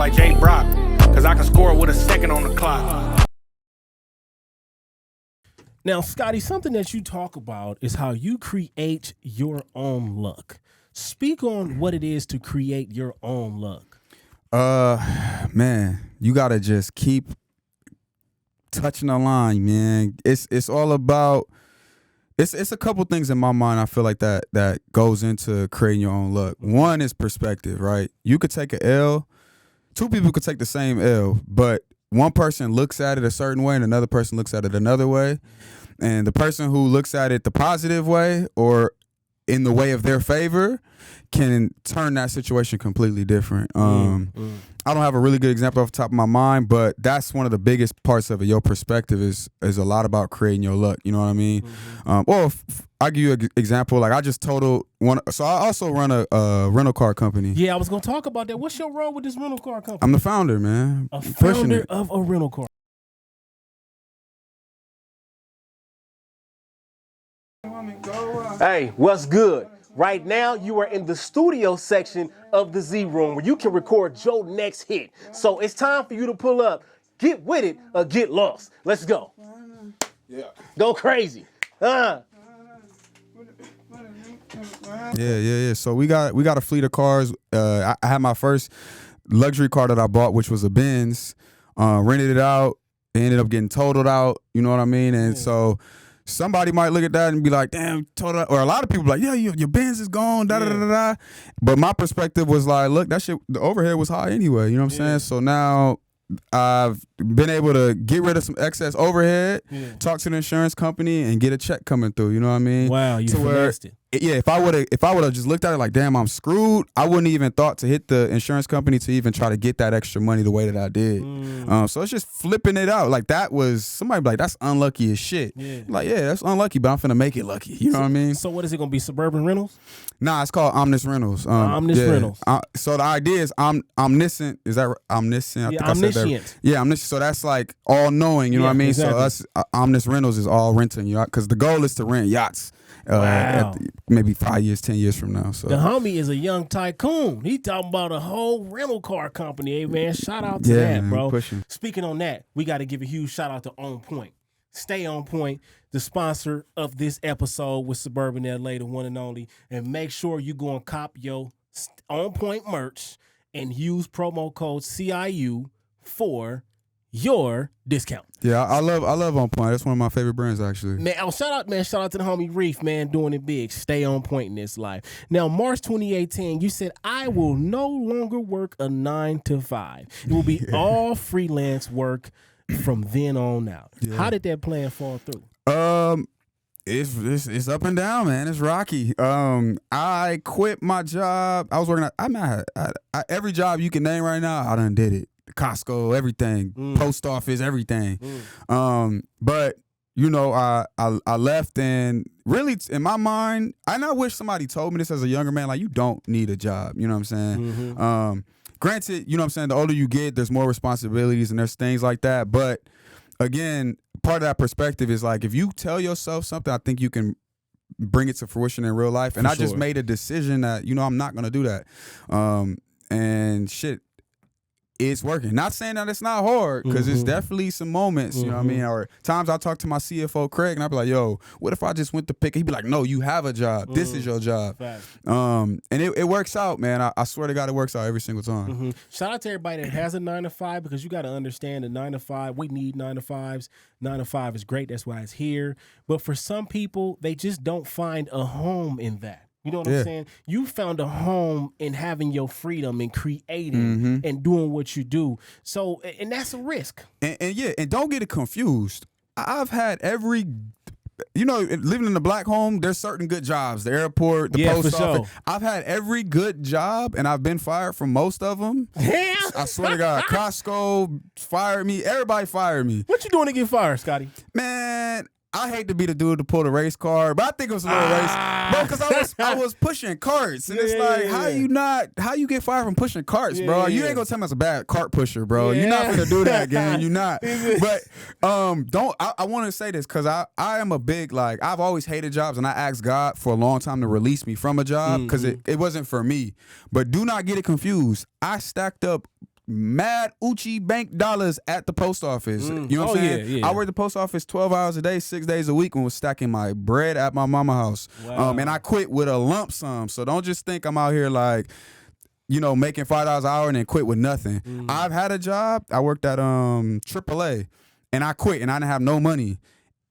like J.Brock, cause I can score with a second on the clock. Now, Sccottie, something that you talk about is how you create your own luck. Speak on what it is to create your own luck. Man, you gotta just keep touching the line, man. It's all about. It's a couple things in my mind. I feel like that goes into creating your own luck. One is perspective, right? You could take an L. Two people could take the same L, but one person looks at it a certain way and another person looks at it another way. And the person who looks at it the positive way or in the way of their favor can turn that situation completely different. I don't have a really good example off the top of my mind, but that's one of the biggest parts of it. Your perspective is a lot about creating your luck. You know what I mean? I'll give you an example. Like I just totaled one. So I also run a rental car company. Yeah, I was going to talk about that. What's your role with this rental car company? I'm the founder, man. A founder of a rental car. Hey, what's good? Right now, you are in the studio section of the Z Room where you can record your next hit. So it's time for you to pull up, get with it, or get lost. Let's go. Yeah. Go crazy. Yeah. So we got a fleet of cars. I had my first luxury car that I bought, which was a Benz. Rented it out. It ended up getting totaled out. You know what I mean? And so somebody might look at that and be like, damn, total. Or a lot of people be like, yeah, your Benz is gone, da da da da. But my perspective was like, look, that shit, the overhead was high anyway. You know what I'm saying? So now I've been able to get rid of some excess overhead, talk to the insurance company, and get a check coming through. You know what I mean? Wow, you finessed it. Yeah, if I would have just looked at it like, damn, I'm screwed, I wouldn't even thought to hit the insurance company to even try to get that extra money the way that I did. So it's just flipping it out. Like that was, somebody be like, that's unlucky as shit. Yeah. Like, yeah, that's unlucky, but I'm finna make it lucky. You know what I mean? So what is it going to be, Sbrbn Rentals? Nah, it's called Omnis Rentals. Rentals. So the idea is omniscient. Is that omniscient? Yeah, omniscient. Yeah, omniscient. So that's like all knowing. You know what I mean? Exactly. So us, Omnis Rentals is all renting yacht because the goal is to rent yachts. Maybe 5 years, 10 years from now. So the homie is a young tycoon. He talking about a whole rental car company. Hey man, shout out to that, man, bro. pushing. Speaking on that, we got to give a huge shout out to On Point. Stay on point, the sponsor of this episode with Sbrbn LA, the one and only. And make sure you go and cop your On Point merch and use promo code CIU for your discount. Yeah, I love On Point. That's one of my favorite brands, actually. Man, shout out to the homie Reef, man, doing it big. Stay on point in this life. Now, March 2018, you said, I will no longer work a 9 to 5. It will be all freelance work from then on out. Yeah. How did that plan fall through? It's up and down, man. It's rocky. I quit my job. I was working at every job you can name right now, I done did it. Costco, everything, post office, everything. But you know, I left, and really in my mind, and I wish somebody told me this as a younger man, like you don't need a job. You know what I'm saying? Granted, you know what I'm saying, the older you get, there's more responsibilities and there's things like that. But again, part of that perspective is like if you tell yourself something, I think you can bring it to fruition in real life. And I just made a decision that, you know, I'm not gonna do that. And shit, it's working. Not saying that it's not hard, because it's definitely some moments, you know what I mean? Or times I talk to my CFO, Craig, and I'll be like, yo, what if I just went to pick? He'd be like, no, you have a job. This is your job. And it works out, man. I swear to God, it works out every single time. Shout out to everybody that has a 9 to 5, because you got to understand the 9 to 5. We need 9 to 5s. 9 to 5 is great. That's why it's here. But for some people, they just don't find a home in that. You know what I'm saying? You found a home in having your freedom and creating and doing what you do. So, and that's a risk. And don't get it confused. I've had every, you know, living in a black home, there's certain good jobs. The airport, the post office. I've had every good job, and I've been fired from most of them. Damn. I swear to God, Costco fired me. Everybody fired me. What you doing to get fired, Sccottie? Man, I hate to be the dude to pull the race car, but I think it was a little race, bro. Because I was pushing carts, and it's like, how you get fired from pushing carts, bro? You ain't gonna tell me I was a bad cart pusher, bro. You're not gonna do that, gang. You're not. But I want to say this because I am a big, like, I've always hated jobs, and I asked God for a long time to release me from a job because it wasn't for me. But do not get it confused. I stacked up mad Uchi bank dollars at the post office. You know what I'm saying? Yeah. I worked the post office 12 hours a day, 6 days a week, and was stacking my bread at my mama's house. Wow. And I quit with a lump sum. So don't just think I'm out here like, you know, making $5 an hour and then quit with nothing. I've had a job. I worked at AAA, and I quit, and I didn't have no money.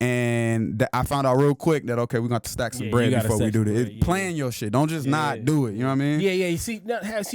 And I found out real quick that, okay, we're going to have to stack some bread before we do this. Plan your shit. Don't just not do it. You know what I mean? Yeah. You see,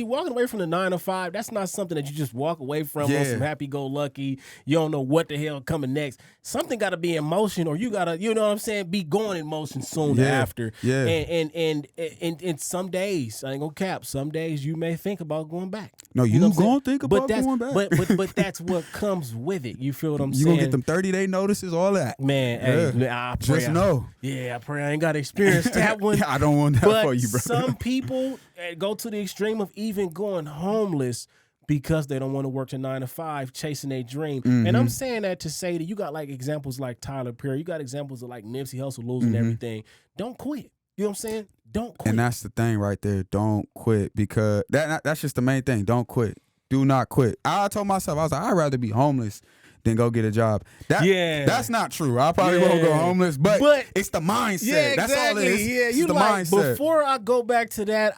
walking away from the 9 to 5, that's not something that you just walk away from on some happy-go-lucky. You don't know what the hell coming next. Something got to be in motion, or you got to, you know what I'm saying, be going in motion soon after. Yeah. And some days, I ain't going to cap, some days you may think about going back. No, you going to think about going back. But that's what comes with it. You feel what I'm saying? You going to get them 30-day notices, all that. Man, hey, I pray just know. I pray I ain't got to experience that one. I don't want that for you, bro. Some people go to the extreme of even going homeless because they don't want to work to 9 to 5, chasing their dream. And I'm saying that to say that you got like examples like Tyler Perry, you got examples of like Nipsey Hussle losing everything. Don't quit. You know what I'm saying? Don't quit. And that's the thing right there. Don't quit, because that's just the main thing. Don't quit. Do not quit. I told myself, I was like, I'd rather be homeless than go get a job. That's not true. I probably won't go homeless, but it's the mindset. Yeah, that's all it is. Yeah, it's you the like, mindset. before I go back to that,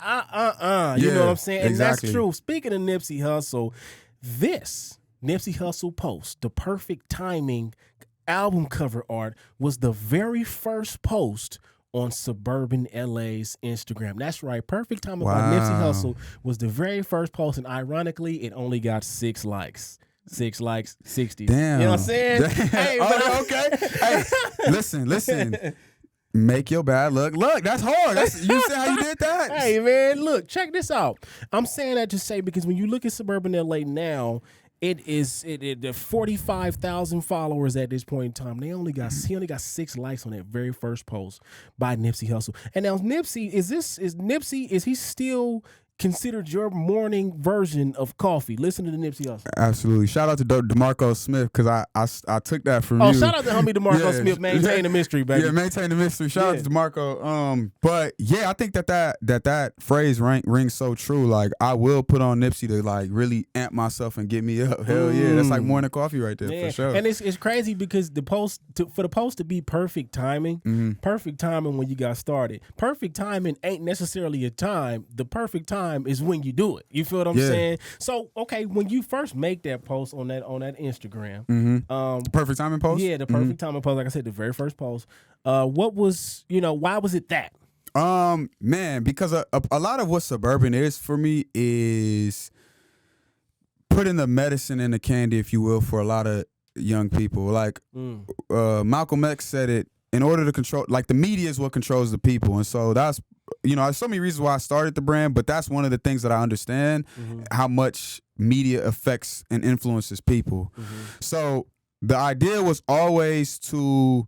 you know what I'm saying? And that's true. Speaking of Nipsey Hussle, this Nipsey Hussle post, the perfect timing album cover art, was the very first post on Sbrbn LA's Instagram. That's right. Perfect timing by Nipsey Hussle was the very first post, and ironically, it only got 6 likes. 6 likes, 60. Damn. You know what I'm saying? Hey, okay. Hey, listen. Make your bad luck. Look, that's hard. You see how you did that? Hey, man, look, check this out. I'm saying that to say because when you look at Sbrbn LA now, the 45,000 followers at this point in time. He only got 6 likes on that very first post by Nipsey Hussle. And now Nipsey, is he still considered your morning version of coffee? Listen to the Nipsey Hussle. Absolutely. Shout out to DeMarco Smith, because I took that from you. Oh, shout out to homie DeMarco Smith. Maintain the mystery, baby. Yeah, maintain the mystery. Shout out to DeMarco. But yeah, I think that phrase rings so true. Like, I will put on Nipsey to like really amp myself and get me up. Hell yeah, that's like morning coffee right there, for sure. And it's crazy because for the post to be perfect timing, perfect timing when you got started. Perfect timing ain't necessarily a time. The perfect time is when you do it. You feel what I'm saying? So, okay, when you first make that post on that Instagram, the perfect timing post? Yeah, the perfect timing post, like I said, the very first post. What was, why was it that? Man, because a lot of what Sbrbn is for me is putting the medicine in the candy, if you will, for a lot of young people. Like Malcolm X said it, in order to control, like, the media is what controls the people. And so that's, there's so many reasons why I started the brand, but that's one of the things that I understand, how much media affects and influences people. So the idea was always to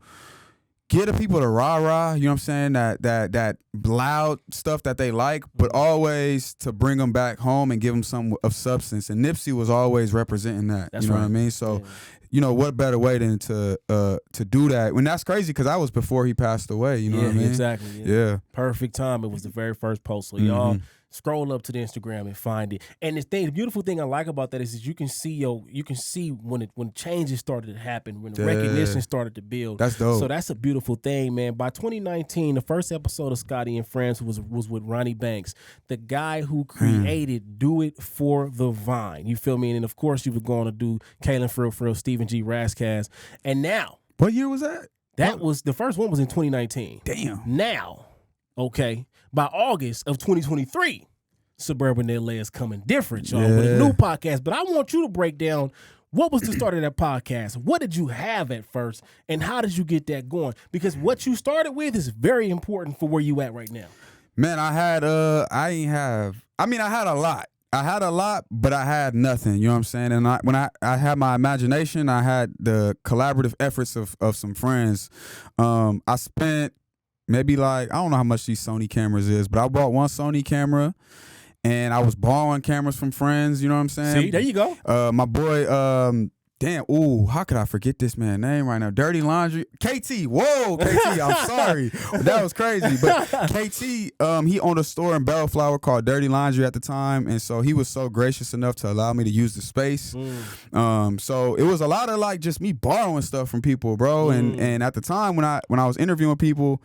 get the people to rah-rah, you know what I'm saying, that loud stuff that they like, but always to bring them back home and give them some of substance. And Nipsey was always representing that. That's what I mean? So, what better way than to do that? When that's crazy, because that was before he passed away, you know what I mean? Exactly. Yeah. Perfect time. It was the very first post. So y'all scroll up to the Instagram and find it. And the beautiful thing I like about that is you can see when changes started to happen, when the recognition started to build. That's dope. So that's a beautiful thing, man. By 2019, the first episode of Sccottie and Friends was with Ronnie Banks, the guy who created Do It for the Vine. You feel me? And of course, you were going to do Kaylin Frill, Stephen G. Razzcast. And now, what year was that? That was the first one was in 2019. Damn. Now, okay, by August of 2023, Sbrbn LA is coming different, y'all, with a new podcast. But I want you to break down what was the start of that podcast. What did you have at first, and how did you get that going? Because what you started with is very important for where you at right now. Man, I had a lot. I had a lot, but I had nothing. You know what I'm saying? And when I had my imagination, I had the collaborative efforts of some friends. I spent maybe I don't know how much these Sony cameras is, but I bought one Sony camera, and I was borrowing cameras from friends. You know what I'm saying? See, there you go. My boy, Damn, ooh, how could I forget this man's name right now? Dirty Laundry. KT. Whoa, KT, I'm sorry. That was crazy. But KT, he owned a store in Bellflower called Dirty Laundry at the time. And so he was so gracious enough to allow me to use the space. So it was a lot of like just me borrowing stuff from people, bro. And at the time when I was interviewing people,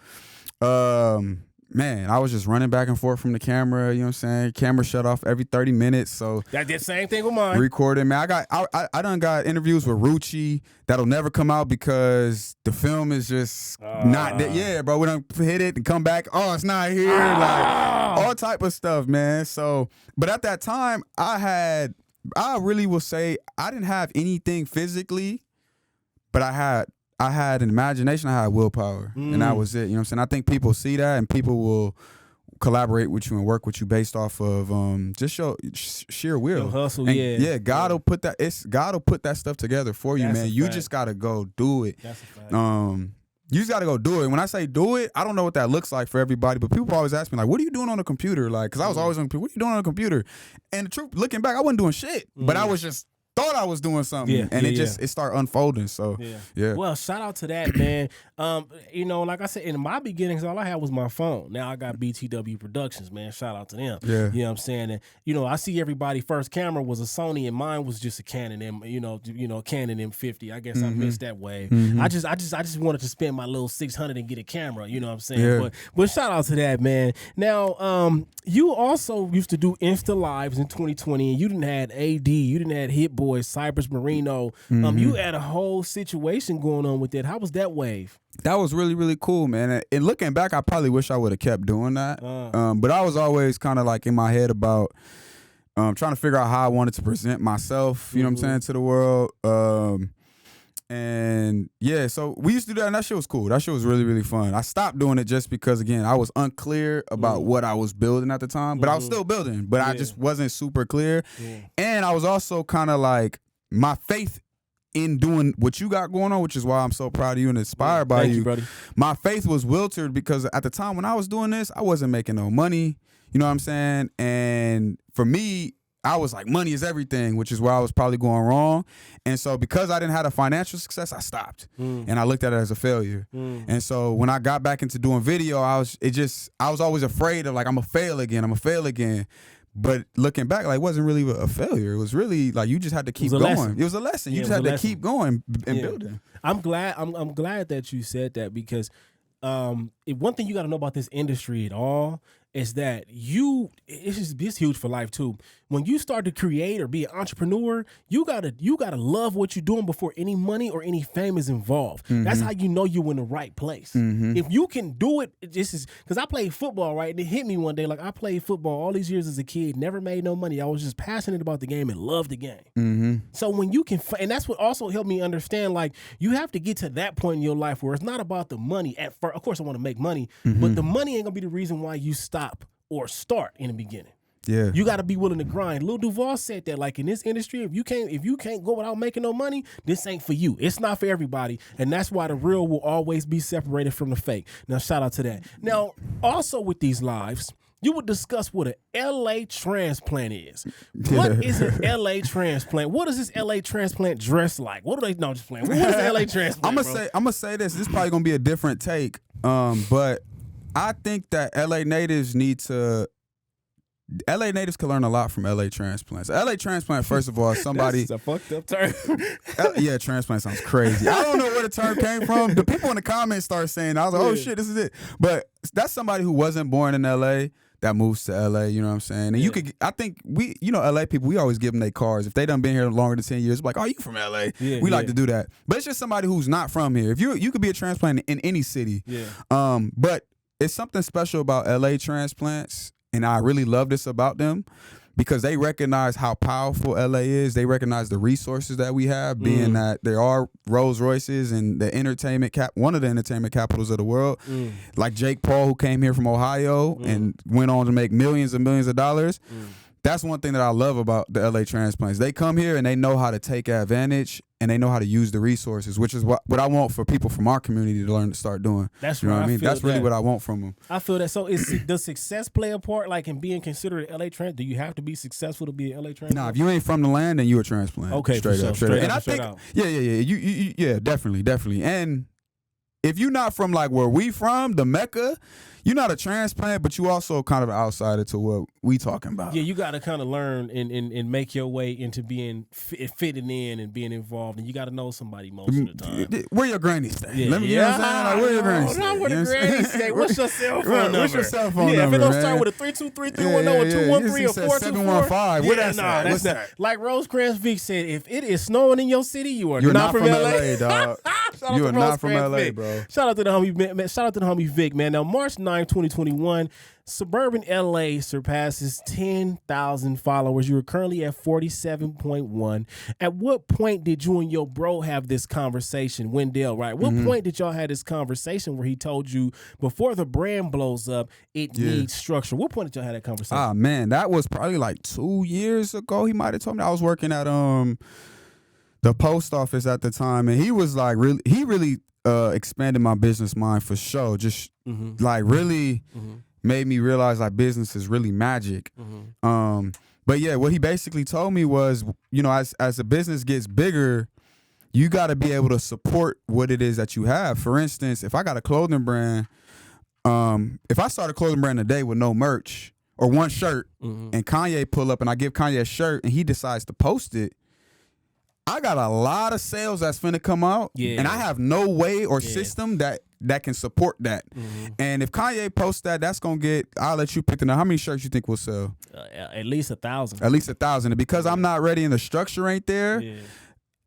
man, I was just running back and forth from the camera, you know what I'm saying? Camera shut off every 30 minutes. So That did the same thing with mine. recording, man. I done got interviews with Rucci that'll never come out because the film is just not that. Yeah, bro, we done hit it and come back. Oh, it's not here. Like all type of stuff, man. So, but at that time, I really will say I didn't have anything physically, but I had an imagination, I had willpower, and that was it. You know what I'm saying? I think people see that, and people will collaborate with you and work with you based off of just sheer will. Your hustle, and yeah. God will put that. God will put that stuff together for you, That's man. a You fact. just gotta go do it. That's a fact. You just gotta go do it. When I say do it, I don't know what that looks like for everybody, but people always ask me like, "What are you doing on the computer?" Like, because I was always on the computer. What are you doing on the computer? And the truth, looking back, I wasn't doing shit, but I was just thought I was doing something, and it started unfolding. So yeah. Well, shout out to that, man. You know, like I said, in my beginnings, all I had was my phone. Now I got BTW Productions, man. Shout out to them. Yeah. You know what I'm saying? And, you know, I see everybody first camera was a Sony, and mine was just a Canon M, Canon M50. I guess I missed that wave. I just wanted to spend my little $600 and get a camera. You know what I'm saying? Yeah. But shout out to that, man. Now, you also used to do Insta Lives in 2020, and you didn't had AD, you didn't had Hit Boy, Cypress Marino. You had a whole situation going on with that. How was that wave? That was really, really cool, man. And looking back, I probably wish I would have kept doing that. But I was always kind of like in my head about trying to figure out how I wanted to present myself, you know what I'm saying, to the world. And yeah, so we used to do that, and that shit was cool. That shit was really, really fun. I stopped doing it just because, again, I was unclear about what I was building at the time, but I was still building, but I just wasn't super clear. And I was also kind of like, my faith in doing what you got going on, which is why I'm so proud of you and inspired by Thank you. you, buddy. My faith was wilted because at the time when I was doing this, I wasn't making no money. You know what I'm saying? And for me, I was like, money is everything, which is where I was probably going wrong. And so because I didn't have a financial success, I stopped. And I looked at it as a failure. And so when I got back into doing video, I was always afraid of like, I'm gonna fail again. But looking back, like, it wasn't really a failure. It was really like you just had to keep going. Lesson. It was a lesson. You Yeah, just it had was a to lesson. keep going and building. I'm glad. I'm glad that you said that because one thing you got to know about this industry at all is that it's huge for life too. When you start to create or be an entrepreneur, you gotta love what you're doing before any money or any fame is involved. That's how you know you're in the right place. If you can do it, this is because I played football, right? And it hit me one day. Like I played football all these years as a kid, never made no money. I was just passionate about the game and loved the game. So when you can, and that's what also helped me understand. Like you have to get to that point in your life where it's not about the money. At first, of course, I want to make money, but the money ain't gonna be the reason why you stop or start in the beginning. Yeah. You got to be willing to grind. Lil Duval said that, like in this industry, if you can't go without making no money, this ain't for you. It's not for everybody, and that's why the real will always be separated from the fake. Now, shout out to that. Now, also with these lives, you would discuss what an LA transplant is. What is an LA transplant? What does this LA transplant dress like? What do they? No, just playing. What is an LA transplant? I'm gonna say this. This is probably gonna be a different take. But I think that LA natives can learn a lot from LA transplants. LA transplant, first of all, is somebody. That's a fucked up term. Yeah, transplant sounds crazy. I don't know where the term came from. The people in the comments start saying, I was like, oh shit, this is it. But that's somebody who wasn't born in LA that moves to LA, you know what I'm saying? And I think LA people, we always give them their cars. If they done been here longer than 10 years, we're like, oh, you from LA? We like to do that. But it's just somebody who's not from here. If you could be a transplant in any city. But it's something special about LA transplants, and I really love this about them because they recognize how powerful LA is. They recognize the resources that we have, being that there are Rolls Royces and the one of the entertainment capitals of the world, like Jake Paul, who came here from Ohio and went on to make millions and millions of dollars. that's one thing that I love about the LA transplants. They come here and they know how to take advantage and they know how to use the resources, which is what I want for people from our community to learn to start doing. That's you know right. what I mean? That's really what I want from them. I feel that. So does success play a part, like in being considered an LA transplant? Do you have to be successful to be an LA transplant? Nah, if you ain't from the land, then you a transplant. Okay, straight up. And I think, out. yeah, definitely. And if you're not from like where we from, the Mecca, you're not a transplant, but you also kind of an outsider to what we talking about. Yeah, you got to kind of learn and make your way into being fitting in and being involved, and you got to know somebody most of the time. Where your granny stay? Yeah, Let me, you know what I'm saying? Like, where your granny stay? Not where the granny stay. What's your cell phone number? What's your cell phone number? Yeah, if it don't man? start with a 323-310 or 213 or 424, 715. What that's nah, What's not. that? Like Rosecrans Vic said, if it is snowing in your city, you're not from LA, dog. You are not from LA, bro. Shout out to the homie Vic, man. Now, March 9, 2021, Sbrbn LA surpasses 10,000 followers. You are currently at 47.1. At what point did you and your bro have this conversation, Wendell, right? What point did y'all have this conversation where he told you before the brand blows up, it needs structure? What point did y'all have that conversation? Ah, man, that was probably like 2 years ago. He might have told me. I was working at the post office at the time, and he was like, he really expanded my business mind for sure. Just like really made me realize like business is really magic. But yeah, what he basically told me was, you know, as a business gets bigger, you got to be able to support what it is that you have. For instance, if I got a clothing brand, if I start a clothing brand today with no merch or one shirt, and Kanye pull up and I give Kanye a shirt and he decides to post it, I got a lot of sales that's finna come out, and I have no way or system that can support that. And if Kanye posts that, that's gonna get. I'll let you pick the number. How many shirts you think will sell? At least 1,000. At least 1,000. And because I'm not ready and the structure ain't there,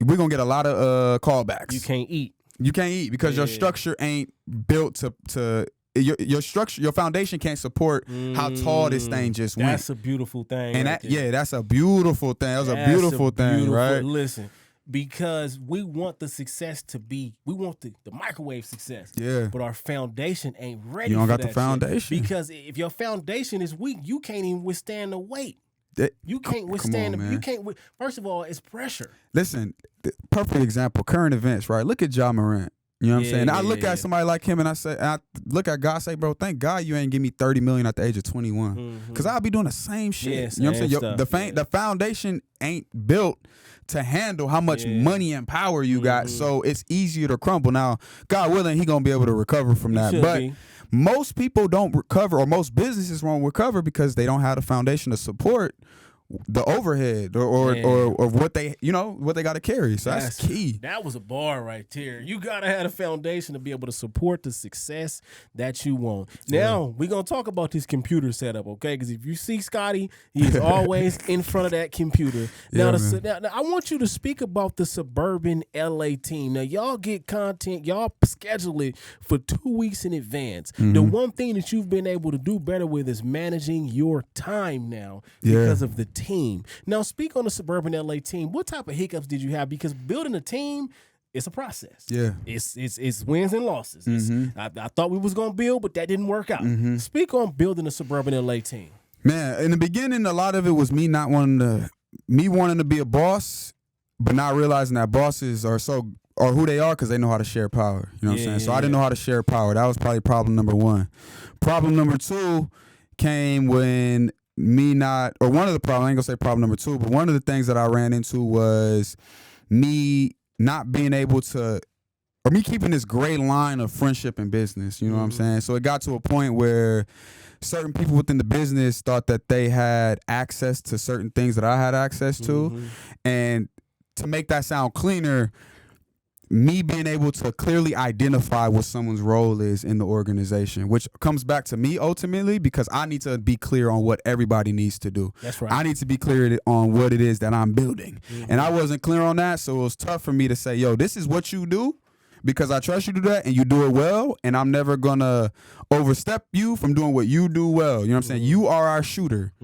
we're gonna get a lot of callbacks. You can't eat. You can't eat because your structure ain't built to your structure, your foundation can't support how tall this thing just went. That's a beautiful thing. And right that's a beautiful thing. That was a beautiful thing, right? Listen, because we want the success to be, we want the microwave success. Yeah. But our foundation ain't ready. You don't for got the that foundation. shit. Because if your foundation is weak, you can't even withstand the weight. You can't withstand man. You can't. First of all, it's pressure. Listen, perfect example. Current events, right? Look at Ja Morant. You know what I'm saying? I look at somebody like him and I look at God, say, bro, thank God you ain't give me $30 million at the age of 21. Because I'll be doing the same shit. Yeah, you know what I'm saying? The foundation ain't built to handle how much money and power you got. So it's easier to crumble. Now, God willing, he going to be able to recover from that. But most people don't recover, or most businesses won't recover because they don't have the foundation to support the overhead or what they got to carry. So that's key. That was a bar right there. You gotta have a foundation to be able to support the success that you want. Now we're gonna talk about this computer setup, okay? Because if you see Sccottie, he is always in front of that computer. Now, now I want you to speak about the Sbrbn LA team. Now y'all get content, y'all schedule it for 2 weeks in advance. The one thing that you've been able to do better with is managing your time now because of the team. Now, speak on the Sbrbn LA team. What type of hiccups did you have? Because building a team, it's a process. Yeah, it's wins and losses. I thought we was gonna build, but that didn't work out. Speak on building a Sbrbn LA team. Man, in the beginning, a lot of it was me wanting to be a boss, but not realizing that bosses are who they are because they know how to share power. You know what I'm saying? So I didn't know how to share power. That was probably problem number one. Problem number two came when one of the problems, I ain't gonna say problem number two, but one of the things that I ran into was me not being able to, or me keeping this gray line of friendship and business, you know what I'm saying? So it got to a point where certain people within the business thought that they had access to certain things that I had access to. And to make that sound cleaner, me being able to clearly identify what someone's role is in the organization, which comes back to me ultimately because I need to be clear on what everybody needs to do. That's right. I need to be clear on what it is that I'm building. And I wasn't clear on that, so it was tough for me to say, yo, this is what you do because I trust you to do that and you do it well, and I'm never going to overstep you from doing what you do well. You know what I'm saying? You are our shooter.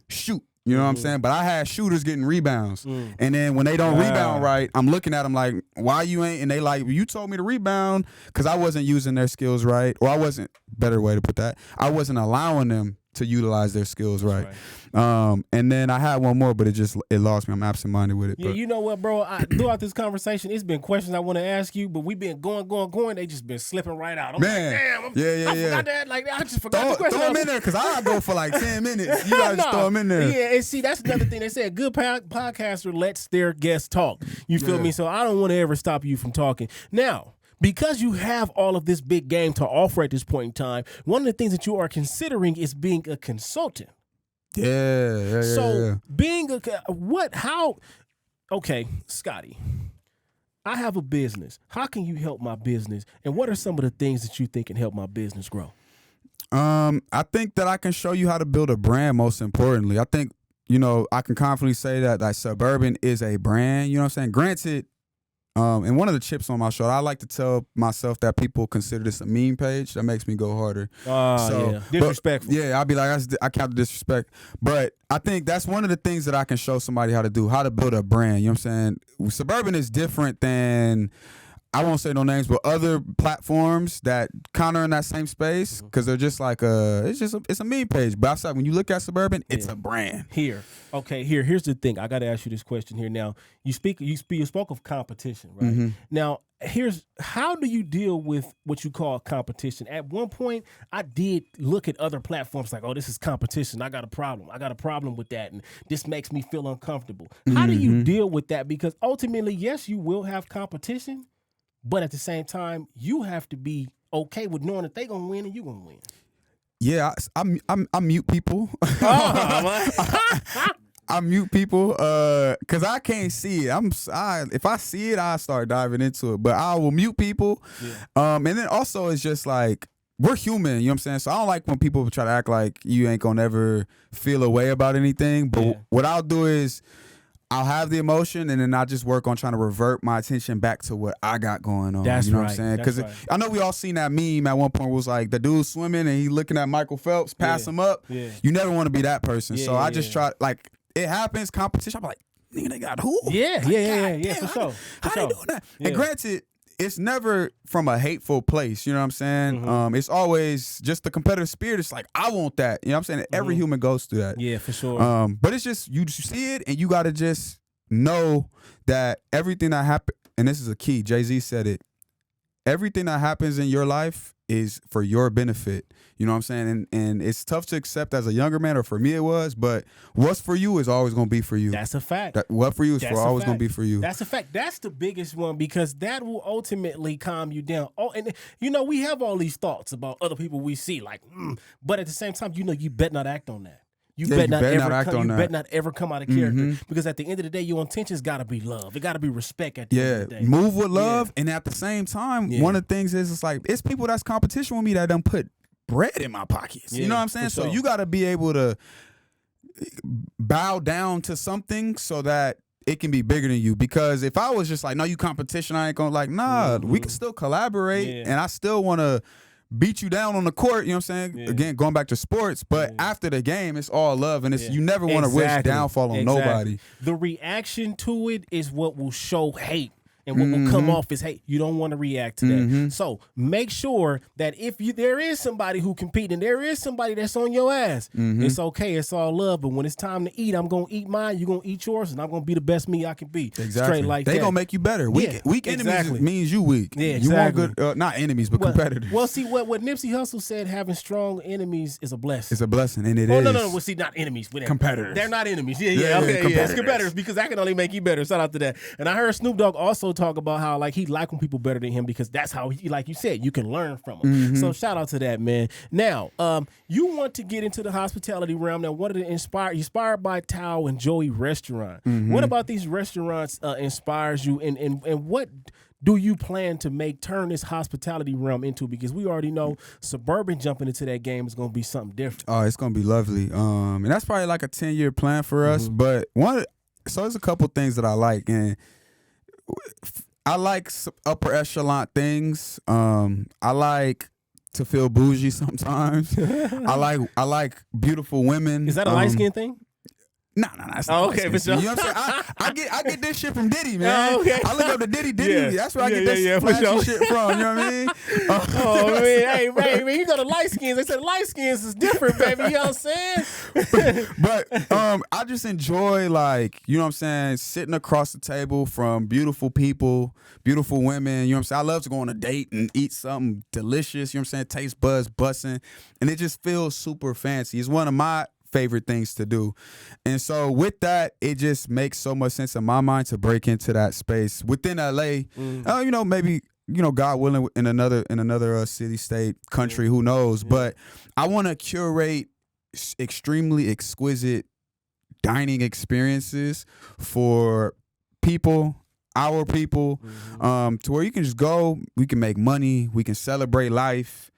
Shoot. You know what I'm saying? But I had shooters getting rebounds. And then when they don't rebound right, I'm looking at them like, why you ain't? And they like, you told me to rebound because I wasn't using their skills right. Or I wasn't, better way to put that, I wasn't allowing them to utilize their skills right. And then I had one more, but it lost me. I'm absent-minded with it. Yeah, but. you know what, bro? Throughout this conversation, it's been questions I want to ask you, but we've been going. They just been slipping right out. I'm Man, like, damn, I forgot that. Like, I just forgot the question. Throw them in there, because I'll go for like 10 minutes. You got to throw them in there. Yeah, and see, that's another thing. They say a good podcaster lets their guests talk. You feel me? So I don't want to ever stop you from talking. Now, because you have all of this big game to offer at this point in time, one of the things that you are considering is being a consultant. Yeah. Being okay, Sccottie, I have a business. How can you help my business? And what are some of the things that you think can help my business grow? I think that I can show you how to build a brand, most importantly. I think, I can confidently say that Sbrbn is a brand, you know what I'm saying? Granted, and one of the chips on my shoulder, I like to tell myself that people consider this a meme page. That makes me go harder. Yeah. Disrespectful. Yeah, I'll be like, I count the disrespect. But I think that's one of the things that I can show somebody how to do, how to build a brand. You know what I'm saying? Sbrbn is different than, I won't say no names, but other platforms that kind of in that same space, because they're just like it's a meme page. But outside, when you look at Sbrbn, it's a brand. Here's the thing. I got to ask you this question here. Now, you spoke of competition, right? Mm-hmm. Now, how do you deal with what you call competition? At one point, I did look at other platforms like, oh, this is competition. I got a problem with that, and this makes me feel uncomfortable. How do you deal with that? Because ultimately, yes, you will have competition, but at the same time, you have to be okay with knowing that they're going to win and you're going to win. Yeah, I mute people. I mute people because I can't see it. If I see it, I start diving into it. But I will mute people. Yeah. And then also it's just like, we're human, you know what I'm saying? So I don't like when people try to act like you ain't gonna ever feel a way about anything. But what I'll do is I'll have the emotion, and then I just work on trying to revert my attention back to what I got going on. That's you know right. what I'm saying? Because I know we all seen that meme at one point where it was like the dude swimming and he looking at Michael Phelps, pass him up. Yeah. You never want to be that person. So I just try, like, it happens, competition. I'm like, nigga, they got who? Yeah, for sure. How they doing that? Yeah. And granted, it's never from a hateful place, you know what I'm saying? Mm-hmm. It's always just the competitive spirit. It's like, I want that. You know what I'm saying? Every human goes through that. Yeah, for sure. But it's just, you see it and you got to just know that everything that happens, and this is a key, Jay-Z said it, everything that happens in your life is for your benefit. You know what I'm saying? And it's tough to accept as a younger man, or for me it was, but what's for you is always going to be for you. That's a fact. What for you is always going to be for you. That's a fact. That's the biggest one, because that will ultimately calm you down. Oh, and we have all these thoughts about other people we see, like, but at the same time, you better not act on that. You better not ever come out of character, because at the end of the day, your intentions got to be love. It got to be respect at the end of the day. Move with love, and at the same time, one of the things is, it's like, it's people that's competition with me that done put bread in my pockets. You know what I'm saying? So you got to be able to bow down to something so that it can be bigger than you. Because if I was just like, no, you competition, I ain't gonna, like, nah, we can still collaborate, and I still want to beat you down on the court, you know what I'm saying? Yeah. Again, going back to sports, but after the game, it's all love, and it's you never want to wish downfall on nobody. The reaction to it is what will show hate. And what will come off is hate. You don't want to react to that. So make sure that if there is somebody who competing, there is somebody that's on your ass, it's okay. It's all love. But when it's time to eat, I'm going to eat mine, you're going to eat yours, and I'm going to be the best me I can be. Exactly. Straight like they that. Going to make you better. Weak enemies means you weak. Yeah, exactly. You want good, not enemies, but competitors. Well, see, what Nipsey Hussle said, having strong enemies is a blessing. It's a blessing, and it is. Oh, no. Well, see, not enemies. Competitors. They're not enemies. It's competitors, because that can only make you better. Shout out to that. And I heard Snoop Dogg also talk about how, like, he like when people better than him, because that's how he, like you said, you can learn from him. So shout out to that, man. Now, you want to get into the hospitality realm. Now, what are the inspired by Tao and Joey restaurant? What about these restaurants inspires you, and what do you plan to turn this hospitality realm into? Because we already know Sbrbn jumping into that game is going to be something different. Oh, it's going to be lovely. And that's probably like a 10-year plan for us. But so there's a couple things that I like, and I like upper echelon things. I like to feel bougie sometimes. I like beautiful women. Is that a light skin thing? Nah, that's not okay, light for skin. sure. You know what I'm saying? I get this shit from Diddy, man. Oh, okay. I look up to Diddy. Yeah. That's where I get Yeah, this for flashy sure. shit from. You know what I mean? Oh man, hey, man, you go to light skins. They said light skins is different, baby. You know what I'm saying? But I just enjoy, like, you know what I'm saying, sitting across the table from beautiful people, beautiful women. You know what I'm saying? I love to go on a date and eat something delicious. You know what I'm saying? Taste buds busting, and it just feels super fancy. It's one of my favorite things to do. And so with that, it just makes so much sense in my mind to break into that space within LA. You know, maybe, you know, God willing, in another city, state, country, who knows. But I want to curate extremely exquisite dining experiences for people, our people, to where you can just go, we can make money, we can celebrate life,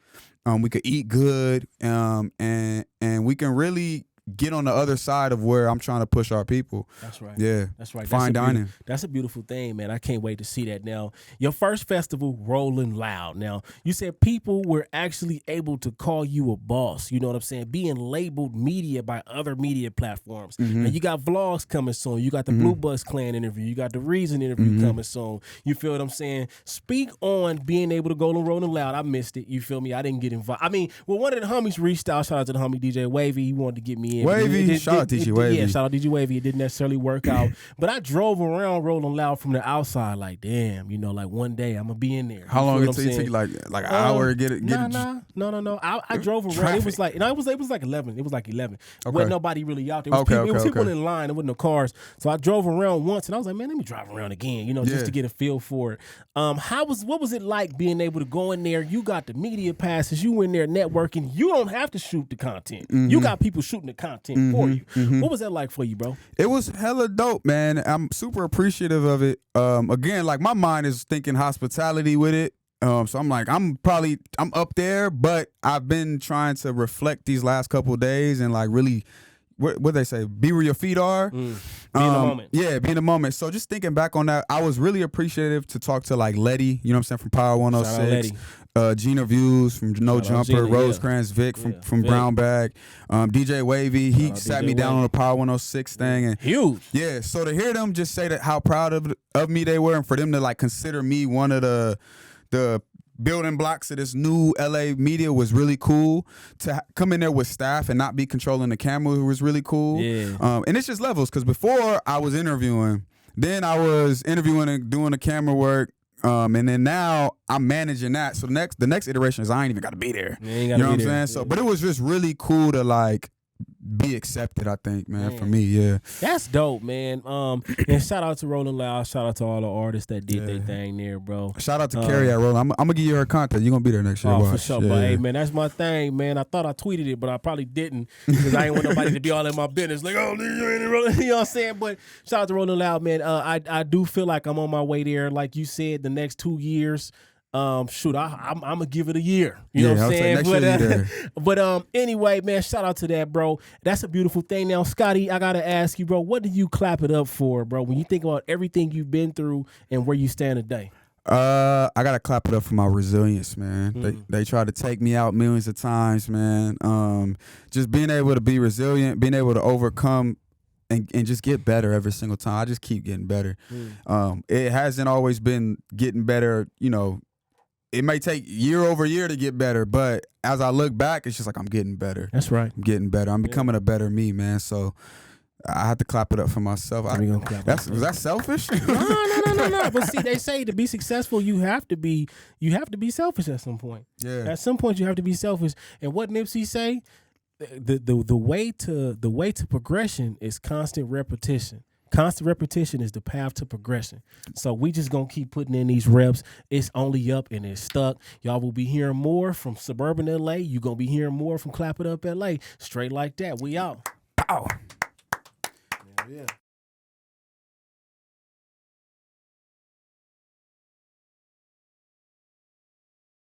we could eat good, and we can really get on the other side of where I'm trying to push our people. That's right. Yeah. That's right. Fine dining. That's a beautiful thing, man. I can't wait to see that. Now, your first festival, Rolling Loud. Now, you said people were actually able to call you a boss. You know what I'm saying? Being labeled media by other media platforms. Now, you got vlogs coming soon. You got the Blue Bus Clan interview. You got the Reason interview coming soon. You feel what I'm saying? Speak on being able to go to Rolling Loud. I missed it. You feel me? I didn't get involved. I mean, well, one of the homies reached out. Shout out to the homie DJ Wavy. He wanted to get me in. Wavy, shout out DJ Wavy. Yeah, shout out DJ Wavy. It didn't necessarily work out, but I drove around Rolling Loud from the outside, like, damn, you know, like one day I'm gonna be in there. How long it took you? Like an hour to get it? No. I drove around. Traffic. It was like, it was like 11. It was like 11. Okay. Wasn't nobody really out there. It was people in line. There wasn't no cars. So I drove around once, and I was like, man, let me drive around again, you know, just to get a feel for it. What was it like being able to go in there? You got the media passes. You in there networking. You don't have to shoot the content. You got people shooting the content for you. What was that like for you, bro? It was hella dope, man. I'm super appreciative of it. Again, like, my mind is thinking hospitality with it. So I'm like, I'm up there, but I've been trying to reflect these last couple of days and, like, really, what they say, be where your feet are. Be in the moment. Yeah, be in the moment. So just thinking back on that, I was really appreciative to talk to, like, Letty, you know what I'm saying, from Power 106. Gina Views from No Jumper, Gina, Rosecrans, Vic from Vic. Brown Bag, DJ Wavy. He sat me down on the Power 106 thing, and Huge. Yeah, so to hear them just say that how proud of me they were, and for them to, like, consider me one of the building blocks of this new LA media was really cool. To come in there with staff and not be controlling the camera was really cool. Yeah. And it's just levels, because before I was interviewing, then I was interviewing and doing the camera work. And then now I'm managing that. So the next iteration is I ain't even got to be there. You know what I'm saying? So, but it was just really cool to, like, be accepted, I think, man, for me, yeah. That's dope, man. And shout out to Rolling Loud. Shout out to all the artists that did their thing there, bro. Shout out to Carrie at Rolling. I'm gonna give you her contact. You're gonna be there next year. Oh, watch. for sure. Yeah. But hey, man, that's my thing, man. I thought I tweeted it, but I probably didn't, because I ain't want nobody to be all in my business. Like, oh, you ain't Rolling, you know what I'm saying? But shout out to Rolling Loud, man. I do feel like I'm on my way there. Like you said, the next 2 years. I'm gonna give it a year. You know what I'm saying? But anyway, man, shout out to that, bro. That's a beautiful thing. Now, Sccottie, I gotta ask you, bro, what do you clap it up for, bro? When you think about everything you've been through and where you stand today? I gotta clap it up for my resilience, man. They try to take me out millions of times, man. Just being able to be resilient, being able to overcome and just get better every single time. I just keep getting better. It hasn't always been getting better, you know. It may take year over year to get better, but as I look back, it's just like I'm getting better. That's right. I'm getting better. I'm becoming a better me, man. So I have to clap it up for myself. Was that selfish? No. But see, they say to be successful, you have to be selfish at some point. Yeah. At some point, you have to be selfish. And what Nipsey say, the way to progression is constant repetition. Constant repetition is the path to progression. So we just gonna keep putting in these reps. It's only up and it's stuck. Y'all will be hearing more from Sbrbn LA. You gonna be hearing more from Clapitup LA. Straight like that. We out. Pow. Yeah.